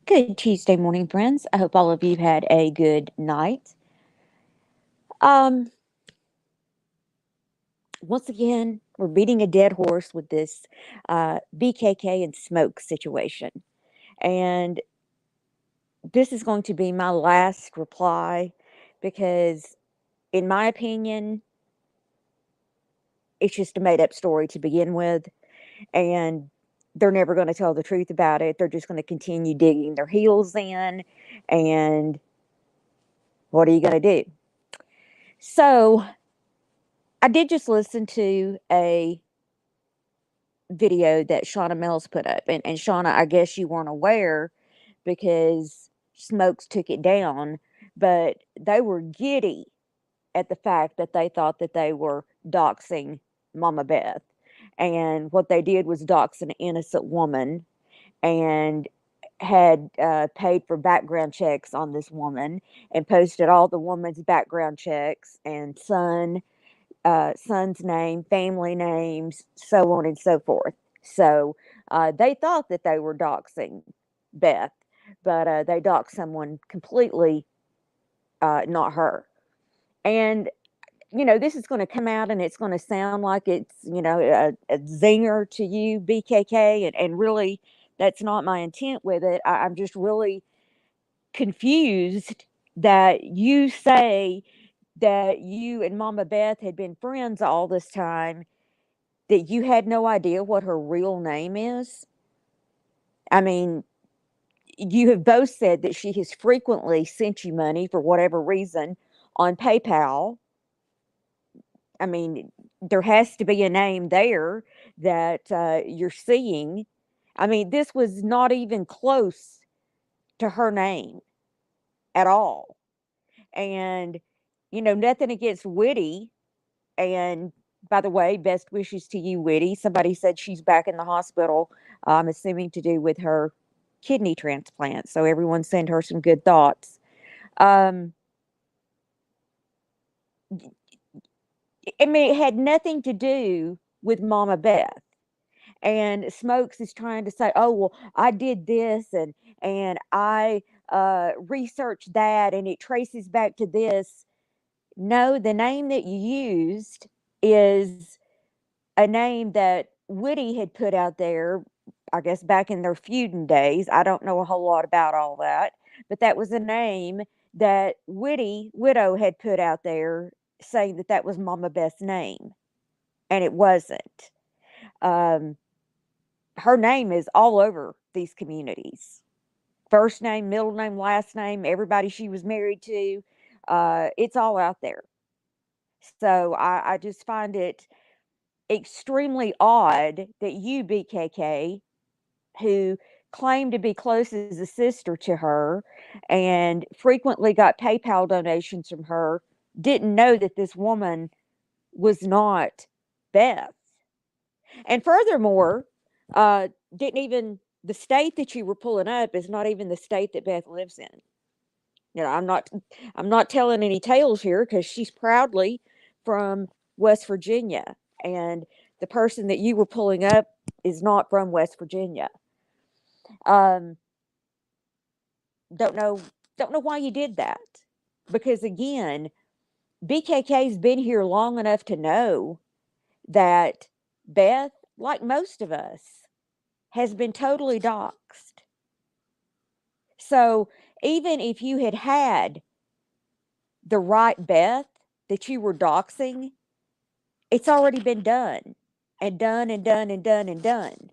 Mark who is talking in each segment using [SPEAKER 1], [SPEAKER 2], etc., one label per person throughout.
[SPEAKER 1] Good Tuesday morning, friends. I hope all of you had a good night. Um, Once again, we're beating a dead horse with this BKK and Smoke situation. And this is going to be my last reply because, in my opinion, it's just a made up story to begin with. And they're never going to tell the truth about it. They're just going to continue digging their heels in. And what are you going to do? So, I did just listen to a video that Shauna Mills put up. And Shauna, I guess you weren't aware because Smokes took it down, but they were giddy at the fact that they thought that they were doxing Mama Beth. And what they did was dox an innocent woman and had paid for background checks on this woman and posted all the woman's background checks and son's name, family names, so on and so forth. So they thought that they were doxing Beth, but they doxed someone completely not her. And this is going to come out and it's going to sound like it's, a zinger to you, BKK, and really that's not my intent with it. I'm just really confused that you say that you and Mama Beth had been friends all this time, that you had no idea what her real name is? I mean, you have both said that she has frequently sent you money for whatever reason on PayPal. I mean, there has to be a name there that you're seeing. I mean, this was not even close to her name at all. And, nothing against Witty. And by the way, best wishes to you, Witty. Somebody said she's back in the hospital, I'm assuming to do with her kidney transplant. So everyone send her some good thoughts. Um, I mean, it had nothing to do with Mama Beth. And Smokes is trying to say, "Oh well, I did this and I researched that, and it traces back to this." No, the name that you used is a name that Woody had put out there, I guess back in their feuding days. I don't know a whole lot about all that, but that was a name that Widow had put out there saying that that was Mama Beth's name, and it wasn't. Um, Her name is all over these communities. First name, middle name, last name, everybody she was married to, it's all out there. So I just find it extremely odd that you, BKK, who claimed to be close as a sister to her and frequently got PayPal donations from her, didn't know that this woman was not Beth. And furthermore, didn't even the state that you were pulling up is not even the state that Beth lives in. I'm not telling any tales here because she's proudly from West Virginia, and the person that you were pulling up is not from West Virginia. Um, don't know, don't know why you did that, because again, BKK's been here long enough to know that Beth, like most of us, has been totally doxxed. So even if you had the right Beth that you were doxing, it's already been done and done and done and done and done.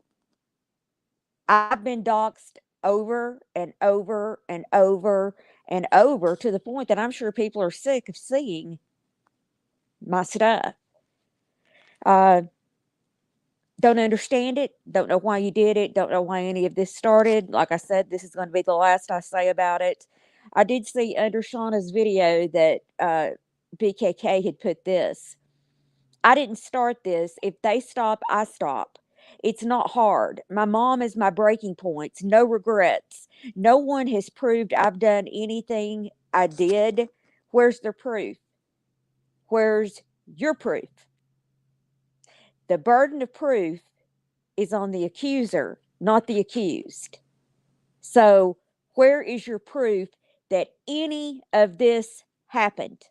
[SPEAKER 1] I've been doxxed over and over and over and over to the point that I'm sure people are sick of seeing my stuff. Uh, don't understand it. Don't know why you did it. Don't know why any of this started. Like I said, this is going to be the last I say about it. I did see under Shauna's video that BKK had put this. I didn't start this. If they stop, I stop. It's not hard. My mom is my breaking points. No regrets. No one has proved I've done anything I did. Where's their proof? Where's your proof? The burden of proof is on the accuser, not the accused. So, Where is your proof that any of this happened?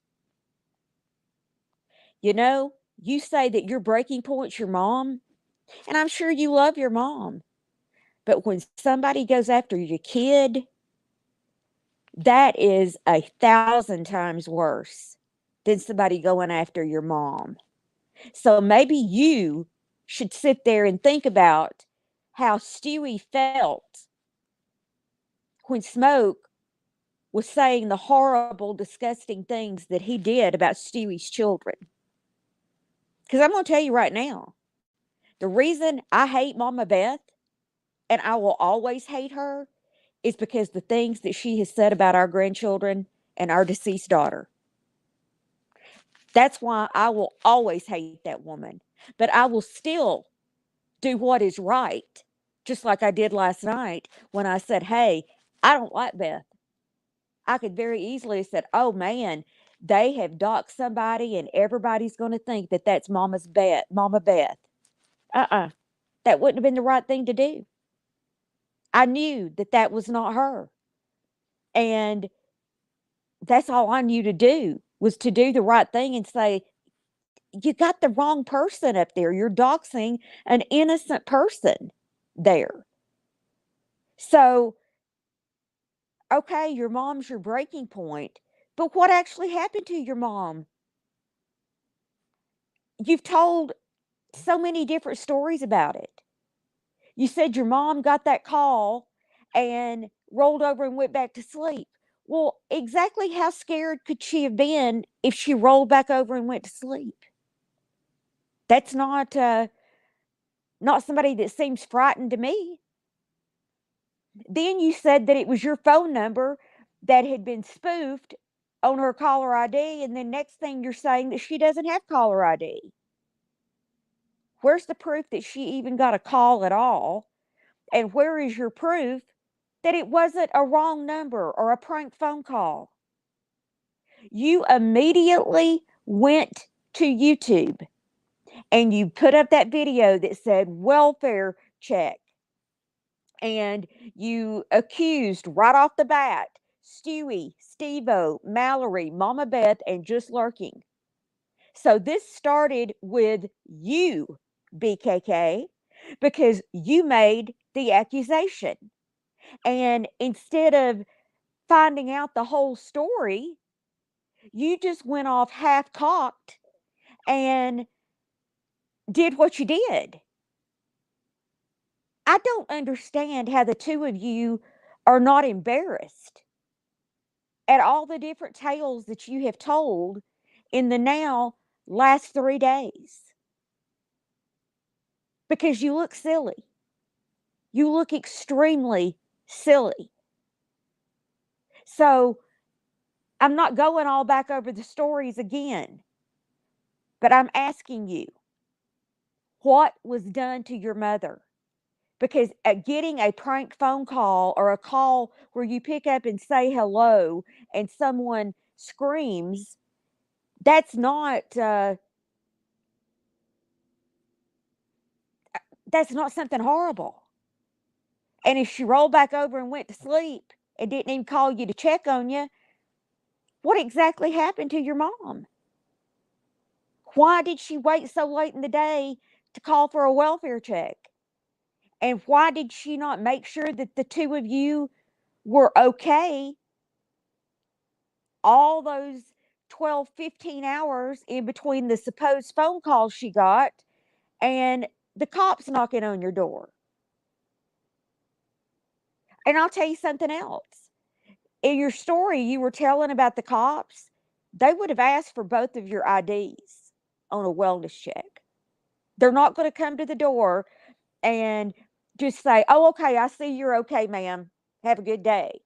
[SPEAKER 1] You know, you say that your breaking point's your mom, and I'm sure you love your mom. But when somebody goes after your kid, that is 1,000 times worse than somebody going after your mom. So maybe you should sit there and think about how Stewie felt when Smoke was saying the horrible, disgusting things that he did about Stewie's children. Because I'm going to tell you right now, the reason I hate Mama Beth, and I will always hate her, is because the things that she has said about our grandchildren and our deceased daughter. That's why I will always hate that woman. But I will still do what is right, just like I did last night when I said, hey, I don't like Beth. I could very easily have said, oh man, they have doxed somebody and everybody's going to think that that's Mama Beth. Uh-uh. That wouldn't have been the right thing to do. I knew that that was not her. And that's all I knew to do, was to do the right thing and say, you got the wrong person up there. You're doxing an innocent person there. So, okay, your mom's your breaking point, but what actually happened to your mom? You've told so many different stories about it. You said your mom got that call and rolled over and went back to sleep. Well, exactly how scared could she have been if she rolled back over and went to sleep? That's not somebody that seems frightened to me. Then you said that it was your phone number that had been spoofed on her caller ID, and then next thing you're saying that she doesn't have caller ID. Where's the proof that she even got a call at all? And where is your proof that it wasn't a wrong number or a prank phone call? You immediately went to YouTube and you put up that video that said welfare check, and you accused right off the bat Stewie, Steve-O, Mallory, Mama Beth, and Just Lurking. So this started with you, BKK, because you made the accusation. And instead of finding out the whole story, you just went off half cocked and did what you did. I don't understand how the two of you are not embarrassed at all the different tales that you have told in the now last 3 days, because you look silly. You look extremely silly. So I'm not going all back over the stories again, but I'm asking you, what was done to your mother? Because getting a prank phone call or a call where you pick up and say hello and someone screams, that's not something horrible. And if she rolled back over and went to sleep and didn't even call you to check on you, what exactly happened to your mom? Why did she wait so late in the day to call for a welfare check? And why did she not make sure that the two of you were okay all those 12, 15 hours in between the supposed phone calls she got and the cops knocking on your door? And I'll tell you something else. In your story, you were telling about the cops. They would have asked for both of your IDs on a wellness check. They're not going to come to the door and just say, oh, okay, I see you're okay, ma'am. Have a good day.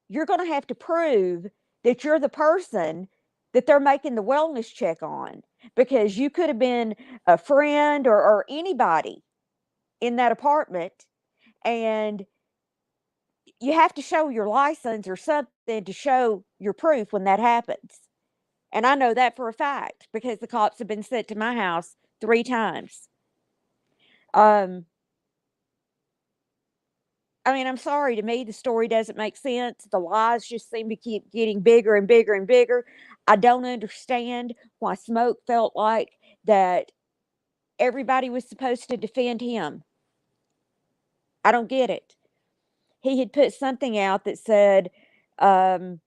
[SPEAKER 1] You're going to have to prove that you're the person that they're making the wellness check on, because you could have been a friend or anybody in that apartment, and you have to show your license or something to show your proof when that happens. And I know that for a fact because the cops have been sent to my house 3 times. Um, I mean, I'm sorry, to me, the story doesn't make sense. The lies just seem to keep getting bigger and bigger and bigger. I don't understand why Smoke felt like that everybody was supposed to defend him. I don't get it. He had put something out that said, um,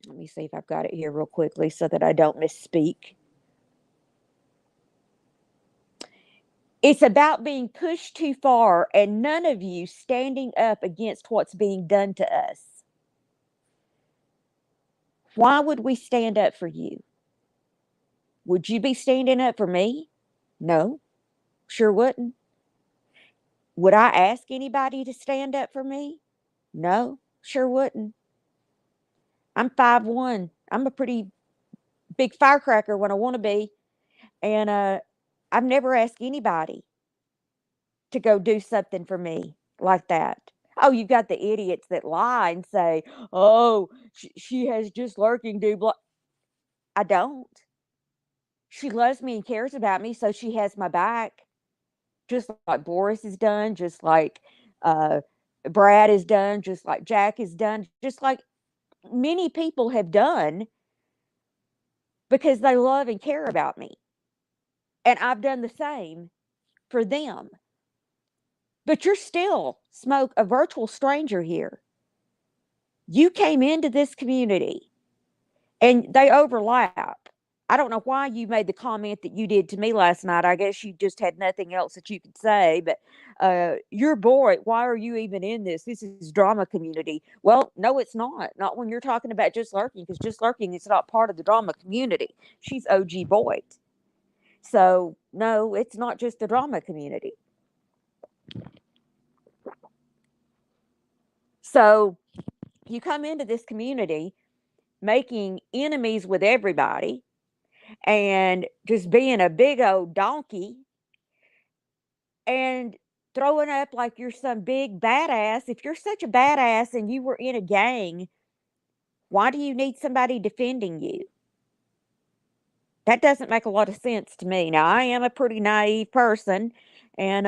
[SPEAKER 1] let me see if I've got it here real quickly so that I don't misspeak. It's about being pushed too far and none of you standing up against what's being done to us. Why would we stand up for you? Would you be standing up for me? No, sure wouldn't. Would I ask anybody to stand up for me? No, sure wouldn't. I'm 5'1". I'm a pretty big firecracker when I want to be. And I've never asked anybody to go do something for me like that. Oh, you've got the idiots that lie and say, oh, she has just lurking, do blah. I don't. She loves me and cares about me, so she has my back. Just like Boris has done, just like uh, Brad has done, just like Jack has done, just like many people have done because they love and care about me. And I've done the same for them. But you're still, Smoke, a virtual stranger here. You came into this community and they overlap. I don't know why you made the comment that you did to me last night. I guess you just had nothing else that you could say. But you're bored. Why are you even in this? This is drama community. Well, no, it's not. Not when you're talking about Just Lurking, because Just Lurking is not part of the drama community. She's OG BOYT. So no, it's not just the drama community. So you come into this community making enemies with everybody and just being a big old donkey and throwing up like you're some big badass. If you're such a badass and you were in a gang, why do you need somebody defending you? That doesn't make a lot of sense to me. Now, I am a pretty naive person, and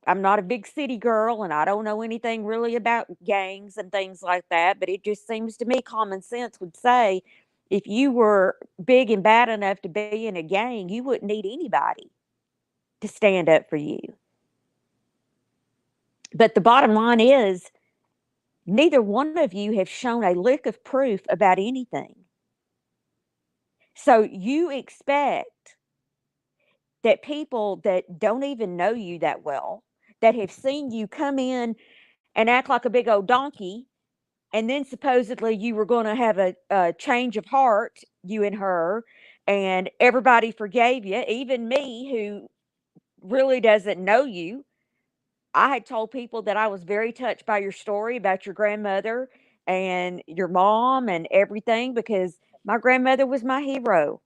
[SPEAKER 1] I'm not a big city girl, and I don't know anything really about gangs and things like that. But it just seems to me common sense would say if you were big and bad enough to be in a gang, you wouldn't need anybody to stand up for you. But the bottom line is, neither one of you have shown a lick of proof about anything. So you expect that people that don't even know you that well, that have seen you come in and act like a big old donkey, and then supposedly you were going to have a change of heart, you and her, and everybody forgave you, even me, who really doesn't know you. I had told people that I was very touched by your story about your grandmother and your mom and everything because my grandmother was my hero.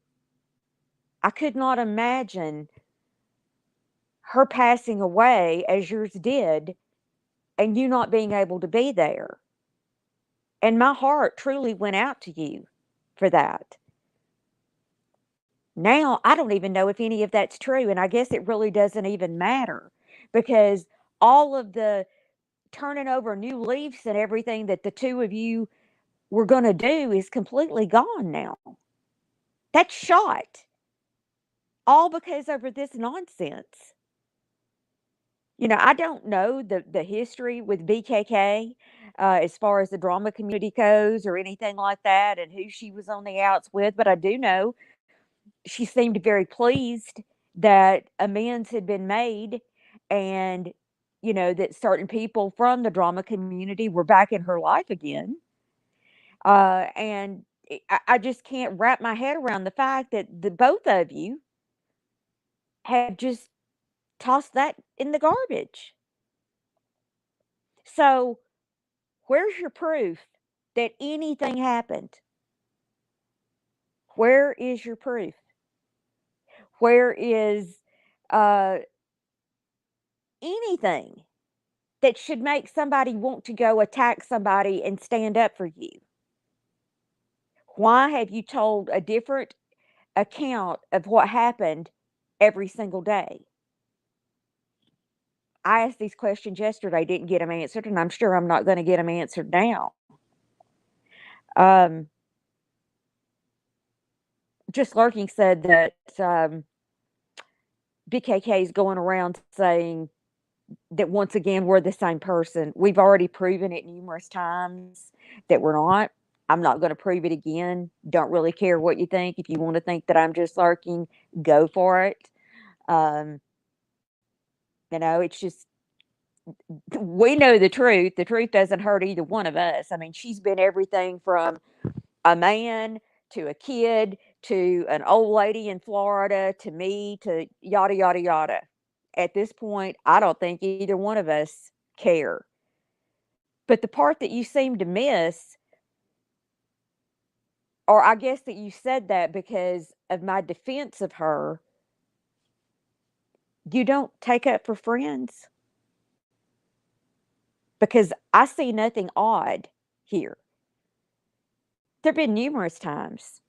[SPEAKER 1] I could not imagine her passing away as yours did and you not being able to be there. And my heart truly went out to you for that. Now, I don't even know if any of that's true. And I guess it really doesn't even matter because all of the turning over new leaves and everything that the two of you were going to do is completely gone now. That's shot. All because over this nonsense. You know, I don't know the history with BKK as far as the drama community goes or anything like that and who she was on the outs with, but I do know she seemed very pleased that amends had been made and, you know, that certain people from the drama community were back in her life again. And I just can't wrap my head around the fact that the both of you have just tossed that in the garbage. So, where's your proof that anything happened? Where is your proof? Where is uh, anything that should make somebody want to go attack somebody and stand up for you? Why have you told a different account of what happened every single day? I asked these questions yesterday, didn't get them answered, and I'm sure I'm not going to get them answered now. Um, Just Lurking said that BKK is going around saying that once again we're the same person. We've already proven it numerous times that we're not. I'm not going to prove it again. Don't really care what you think. If you want to think that I'm just lurking, go for it. Um, it's just we know the truth. The truth doesn't hurt either one of us. I mean, she's been everything from a man to a kid to an old lady in Florida to me to yada, yada, yada. At this point, I don't think either one of us care. But the part that you seem to miss, or I guess that you said that because of my defense of her, you don't take up for friends because I see nothing odd here. There have been numerous times.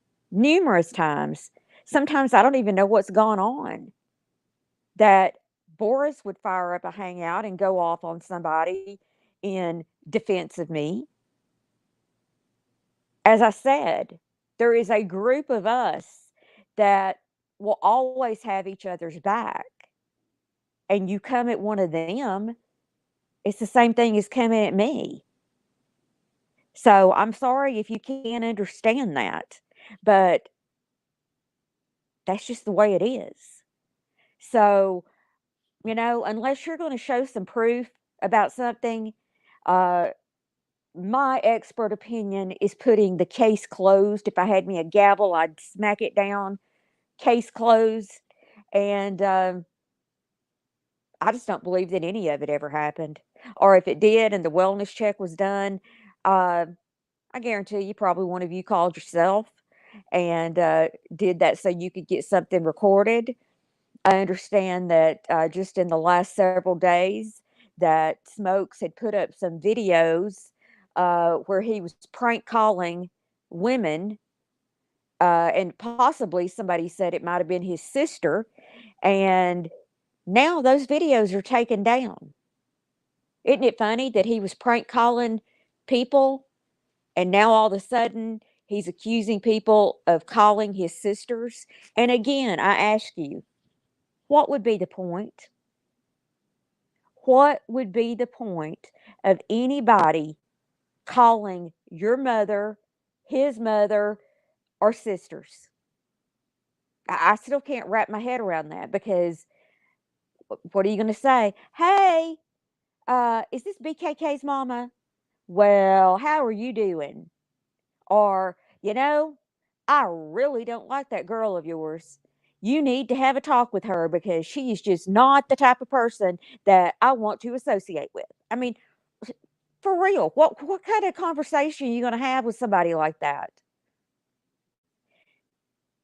[SPEAKER 1] Sometimes I don't even know what's gone on. That Boris would fire up a hangout and go off on somebody in defense of me. As I said, there is a group of us that will always have each other's back. And you come at one of them, it's the same thing as coming at me. So I'm sorry if you can't understand that, but that's just the way it is. So, unless you're going to show some proof about something, uh, my expert opinion is putting the case closed. If I had me a gavel, I'd smack it down. Case closed. And I just don't believe that any of it ever happened. Or if it did and the wellness check was done, uh, I guarantee you probably one of you called yourself and did that so you could get something recorded. I understand that just in the last several days that Smokes had put up some videos where he was prank calling women, and possibly somebody said it might have been his sister, and now those videos are taken down. Isn't it funny that he was prank calling people and now all of a sudden he's accusing people of calling his sisters? And again, I ask you, what would be the point? What would be the point of anybody calling your mother, his mother, or sisters? I still can't wrap my head around that because what are you going to say? Hey, is this BKK's mama? Well, how are you doing? Or, I really don't like that girl of yours. You need to have a talk with her because she is just not the type of person that I want to associate with. I mean, for real, what kind of conversation are you going to have with somebody like that?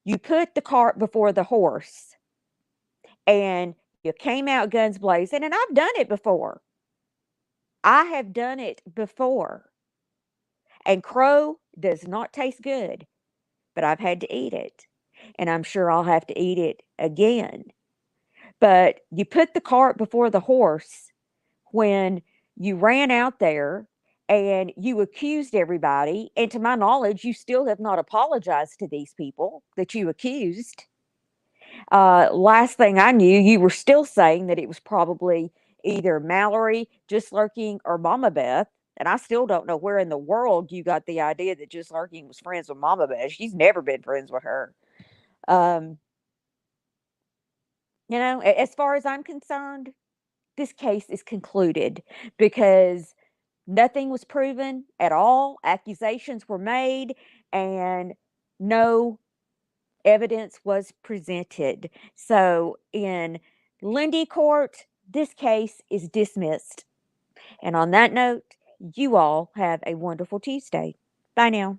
[SPEAKER 1] You put the cart before the horse and you came out guns blazing, and I've done it before. I have done it before. And crow does not taste good, but I've had to eat it. And I'm sure I'll have to eat it again. But you put the cart before the horse when you ran out there and you accused everybody. And to my knowledge, you still have not apologized to these people that you accused. Last thing I knew, you were still saying that it was probably either Mallory, Just Lurking, or Mama Beth. And I still don't know where in the world you got the idea that Just Lurking was friends with Mama Beth. She's never been friends with her. Um, as far as I'm concerned, this case is concluded because nothing was proven at all. Accusations were made and no evidence was presented. So in Lindy Court, this case is dismissed. And on that note, you all have a wonderful Tuesday. Bye now.